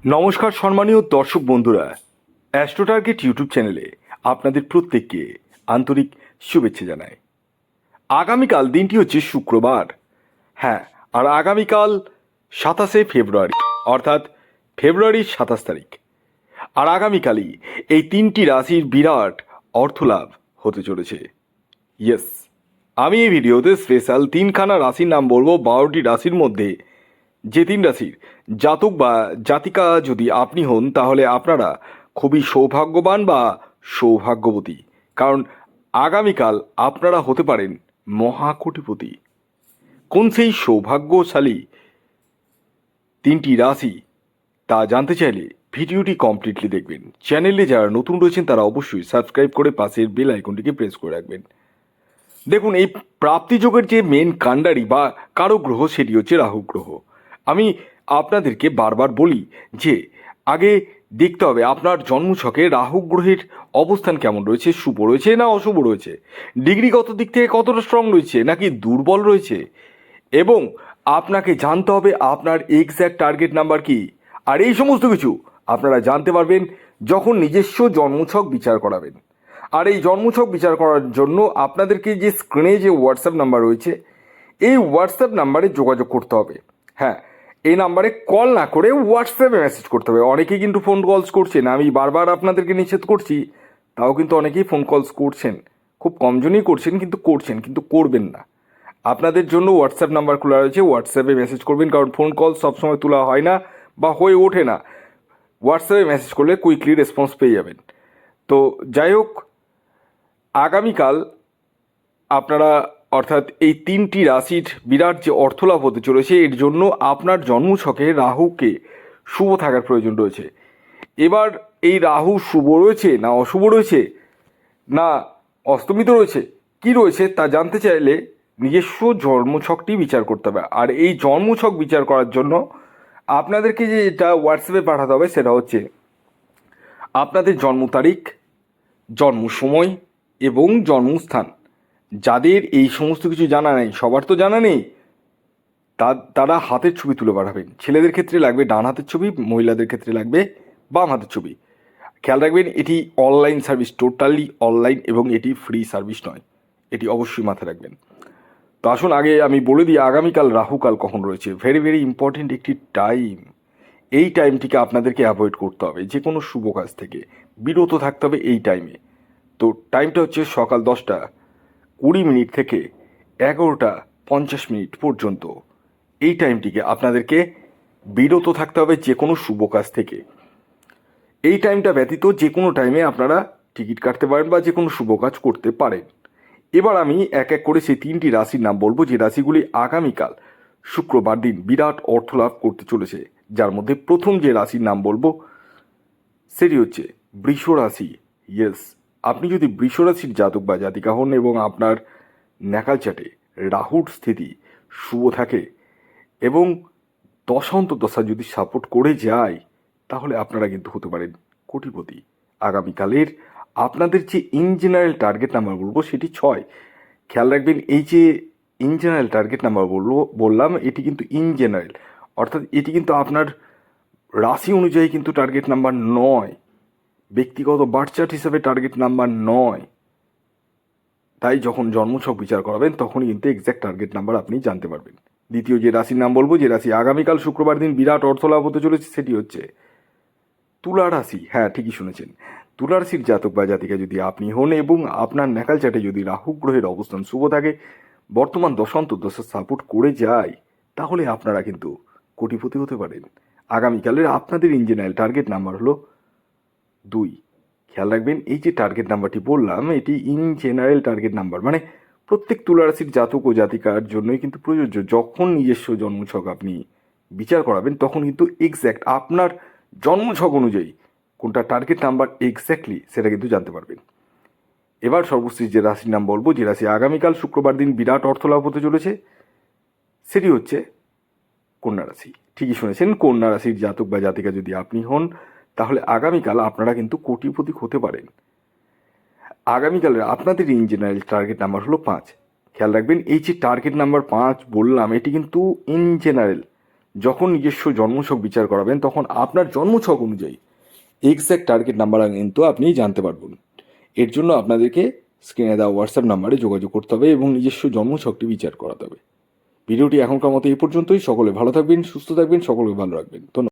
নমস্কার সম্মানীয় দর্শক বন্ধুরা, অ্যাস্ট্রো টার্গেট ইউটিউব চ্যানেলে আপনাদের প্রত্যেককে আন্তরিক শুভেচ্ছা জানাই। আগামীকাল দিনটি হচ্ছে শুক্রবার। হ্যাঁ, আর আগামীকাল 27 ফেব্রুয়ারি, অর্থাৎ ফেব্রুয়ারির 27 তারিখ। আর আগামীকালই এই তিনটি রাশির বিরাট অর্থলাভ হতে চলেছে। ইয়েস, আমি এই ভিডিওতে স্পেশাল তিনখানা রাশির নাম বলবো। 12টি রাশির মধ্যে যে তিন রাশির জাতক বা জাতিকা যদি আপনি হন, তাহলে আপনারা খুবই সৌভাগ্যবান বা সৌভাগ্যবতী, কারণ আগামীকাল আপনারা হতে পারেন মহাকোটিপতি। কোন সেই সৌভাগ্যশালী তিনটি রাশি তা জানতে চাইলে ভিডিওটি কমপ্লিটলি দেখবেন। চ্যানেলে যারা নতুন রয়েছেন তারা অবশ্যই সাবস্ক্রাইব করে পাশের বেল আইকনটিকে প্রেস করে রাখবেন। দেখুন, এই প্রাপ্তিযোগের যে মেন কাণ্ডারি বা কারক গ্রহ সেটি হচ্ছে রাহু গ্রহ। আমি আপনাদেরকে বারবার বলি যে আগে দেখতে হবে আপনার জন্মছকে রাহু গ্রহের অবস্থান কেমন রয়েছে, শুভ রয়েছে না অশুভ রয়েছে, ডিগ্রিগত দিক থেকে কতটা স্ট্রং রয়েছে নাকি দুর্বল রয়েছে, এবং আপনাকে জানতে হবে আপনার এক্স্যাক্ট টার্গেট নাম্বার কি। আর এই সমস্ত কিছু আপনারা জানতে পারবেন যখন নিজস্ব জন্মছক বিচার করাবেন। আর এই জন্মছক বিচার করার জন্য আপনাদেরকে যে স্ক্রিনে যে হোয়াটসঅ্যাপ নাম্বার রয়েছে, এই হোয়াটসঅ্যাপ নাম্বারে যোগাযোগ করতে হবে। হ্যাঁ, এই নাম্বারে কল না করে হোয়াটসঅ্যাপে মেসেজ করতে হবে। অনেকেই কিন্তু ফোন কলস করছেন, আমি বারবার আপনাদেরকে নিষেধ করছি, তাও কিন্তু অনেকেই ফোন কলস করছেন। খুব কমজনই করছেন, কিন্তু করবেন না। আপনাদের জন্য হোয়াটসঅ্যাপ নাম্বার খোলা রয়েছে, হোয়াটসঅ্যাপে মেসেজ করবেন, কারণ ফোন কল সবসময় তোলা হয় না বা হয়ে ওঠে না। হোয়াটসঅ্যাপে মেসেজ করলে কুইকলি রেসপন্স পেয়ে যাবেন। তো যাই হোক, আগামীকাল আপনারা অর্থাৎ এই তিনটি রাশির বিরাট যে অর্থলাভ হতে চলেছে, এর জন্য আপনার জন্মছকে রাহুকে শুভ থাকার প্রয়োজন রয়েছে। এবার এই রাহু শুভ রয়েছে না অশুভ রয়েছে না অস্তমিত রয়েছে, কি রয়েছে তা জানতে চাইলে নিজস্ব জন্মছকটি বিচার করতে হবে। আর এই জন্মছক বিচার করার জন্য আপনাদেরকে যেটা হোয়াটসঅ্যাপে পাঠাতে হবে সেটা হচ্ছে আপনাদের জন্ম তারিখ, জন্ম সময় এবং জন্মস্থান। যাদের এই সমস্ত কিছু জানা নেই, সবার তো জানা নেই, তারা হাতের ছবি তুলে পাঠাবেন। ছেলেদের ক্ষেত্রে লাগবে ডান হাতের ছবি, মহিলাদের ক্ষেত্রে লাগবে বাম হাতের ছবি। খেয়াল রাখবেন, এটি অনলাইন সার্ভিস, টোটালি অনলাইন, এবং এটি ফ্রি সার্ভিস নয়, এটি অবশ্যই মাথায় রাখবেন। তো আসুন আগে আমি বলে দিই আগামীকাল রাহুকাল কখন রয়েছে। ভেরি ভেরি ইম্পর্টেন্ট একটি টাইম। এই টাইমটিকে আপনাদেরকে অ্যাভয়েড করতে হবে, যে কোনো শুভ কাজ থেকে বিরত থাকতে হবে এই টাইমে। তো টাইমটা হচ্ছে সকাল 10টা 20 মিনিট থেকে 11টা 50 মিনিট পর্যন্ত। এই টাইমটিকে আপনাদেরকে বিরত থাকতে হবে যে কোনো শুভ কাজ থেকে। এই টাইমটা ব্যতীত যে কোনো টাইমে আপনারা টিকিট কাটতে পারেন বা যে কোনো শুভ কাজ করতে পারেন। এবার আমি এক এক করে সেই তিনটি রাশির নাম বলবো, যে রাশিগুলি আগামীকাল শুক্রবার দিন বিরাট অর্থলাভ করতে চলেছে। যার মধ্যে প্রথম যে রাশির নাম বলবো সেটি হচ্ছে বৃষ রাশি। ইয়েস, আপনি যদি বৃষ রাশির জাতক বা জাতিকা হন এবং আপনার ন্যাকাল চাটে রাহুর স্থিতি শুভ থাকে এবং দশা যদি সাপোর্ট করে যায়, তাহলে আপনারা কিন্তু হতে পারেন কোটিপতি। আগামীকালের আপনাদের যে ইন জেনারেল টার্গেট নাম্বার বলবো সেটি 6। খেয়াল রাখবেন, এই যে ইন জেনারেল টার্গেট নাম্বার বললাম, এটি কিন্তু ইন জেনারেল, অর্থাৎ এটি কিন্তু আপনার রাশি অনুযায়ী কিন্তু টার্গেট নাম্বার নয়, ব্যক্তিগত বার্থ চার্ট হিসাবে টার্গেট নাম্বার নয়। তাই যখন জন্মছক বিচার করাবেন তখনই কিন্তু এক্স্যাক্ট টার্গেট নাম্বার আপনি জানতে পারবেন। দ্বিতীয় যে রাশির নাম বলবো, যে রাশি আগামীকাল শুক্রবার দিন বিরাট অর্থলাভ হতে চলেছে, সেটি হচ্ছে তুলা রাশি। হ্যাঁ, ঠিকই শুনেছেন, তুলা রাশির জাতক বা জাতিকা যদি আপনি হন এবং আপনার ন্যাকাল চাটে যদি রাহু গ্রহের অবস্থান শুভ থাকে, বর্তমান দশা সাপোর্ট করে যায়, তাহলে আপনারা কিন্তু কোটিপতি হতে পারেন। আগামীকালের আপনাদের ইন জেনারেল টার্গেট নাম্বার হলো 2। খেয়াল রাখবেন, এই যে টার্গেট নাম্বারটি বললাম এটি ইন জেনারেল টার্গেট নাম্বার, মানে প্রত্যেক তুলারাশির জাতক ও জাতিকার জন্যই কিন্তু প্রযোজ্য। যখন নিজস্ব জন্মছক আপনি বিচার করাবেন তখন কিন্তু এক্স্যাক্ট আপনার জন্মছক অনুযায়ী কোনটা টার্গেট নাম্বার এক্স্যাক্টলি সেটা কিন্তু জানতে পারবেন। এবার সর্বশেষ যে রাশির নাম বলবো, যে রাশি আগামীকাল শুক্রবার দিন বিরাট অর্থলাভ হতে চলেছে, সেটি হচ্ছে কন্যা রাশি। ঠিকই শুনেছেন, কন্যা রাশির জাতক বা জাতিকা যদি আপনি হন, তাহলে আগামীকাল আপনারা কিন্তু কোটিপতি হতে পারেন। আগামীকালের আপনাদের ইন জেনারেল টার্গেট নাম্বার হলো 5। খেয়াল রাখবেন, এই যে টার্গেট নাম্বার 5 বললাম, এটি কিন্তু ইন জেনারেল, যখন নিজস্ব জন্মছক বিচার করাবেন তখন আপনার জন্মছক অনুযায়ী এক্স্যাক্ট টার্গেট নাম্বার কিন্তু আপনি জানতে পারবেন। এর জন্য আপনাদেরকে স্ক্রিনে দেওয়া হোয়াটসঅ্যাপ নাম্বারে যোগাযোগ করতে হবে এবং নিজস্ব জন্মছকটি বিচার করাতে হবে। ভিডিওটি এখনকার মতো এই পর্যন্তই। সকলে ভালো থাকবেন, সুস্থ থাকবেন, সকলকে ভালো রাখবেন। ধন্যবাদ।